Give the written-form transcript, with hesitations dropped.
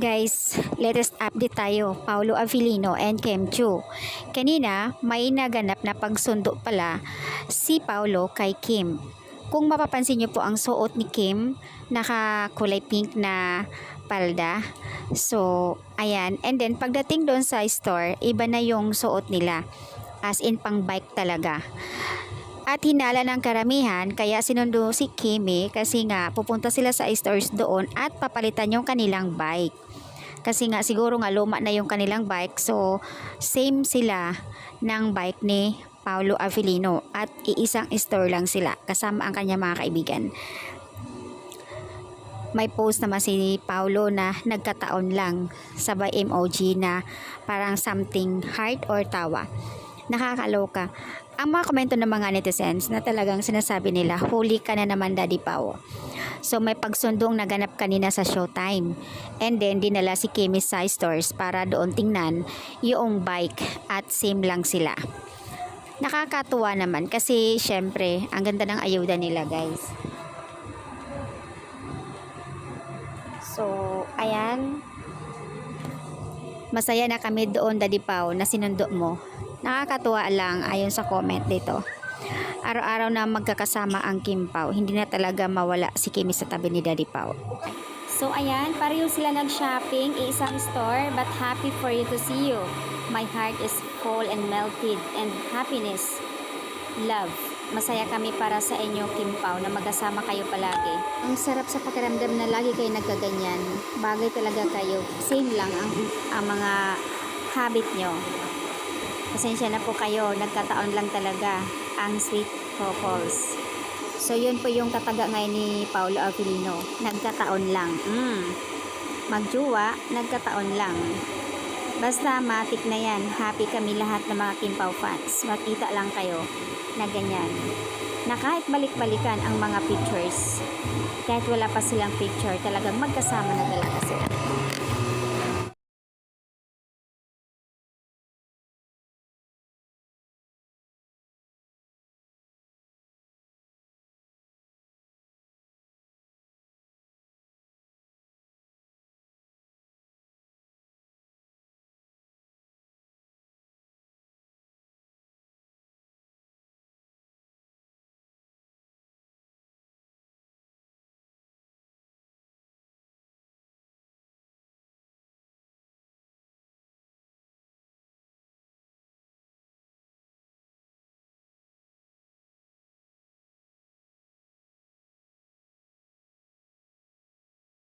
Guys, latest update tayo, Paolo Avellino and Kim Chiu. Kanina, may naganap na pagsundo pala si Paolo kay Kim. Kung mapapansin niyo po ang suot ni Kim, nakakulay pink na palda. So, ayan. And then, pagdating doon sa store, iba na yung suot nila. As in, pang bike talaga. At hinala ng karamihan, kaya sinundo si Kimi kasi nga pupunta sila sa stores doon at papalitan yung kanilang bike. Kasi nga siguro nga luma na yung kanilang bike, so same sila ng bike ni Paolo Avellino at iisang store lang sila kasama ang kanyang mga kaibigan. May post naman si Paolo na nagkataon lang, sabay emoji na parang something heart or tawa. Nakakaloka. Ang mga komento ng mga netizens na talagang sinasabi nila, huli ka na naman Daddy Pao. So may pagsundong naganap kanina sa Showtime. And then dinala si Kimi sa stores para doon tingnan yung bike at same lang sila. Nakakatuwa naman kasi syempre ang ganda ng ayuda nila guys. So ayan. Masaya na kami doon Daddy Pao na sinundo mo. Nakakatuwa lang ayon sa comment dito. Araw-araw na magkakasama ang Kim Pao, hindi na talaga mawala si Kimi sa tabi ni Daddy Pao. So ayan, pareho sila nag-shopping, isang store, but happy for you to see you. My heart is full and melted and happiness, love. Masaya kami para sa inyo Kim Pao na magkasama kayo palagi. Ang sarap sa pakiramdam na lagi kayo nagkaganyan. Bagay talaga kayo. Same lang ang mga habit nyo. Pasensya na po kayo, nagkataon lang talaga ang sweet couples. So yun po yung tataga ngayon ni Paolo Avellino, nagkataon lang. Magjuwa, nagkataon lang. Basta matik na yan, happy kami lahat ng mga Kim Pao fans. Makita lang kayo na ganyan. Na kahit balik-balikan ang mga pictures, kahit wala pa silang picture, talagang magkasama na talaga sila.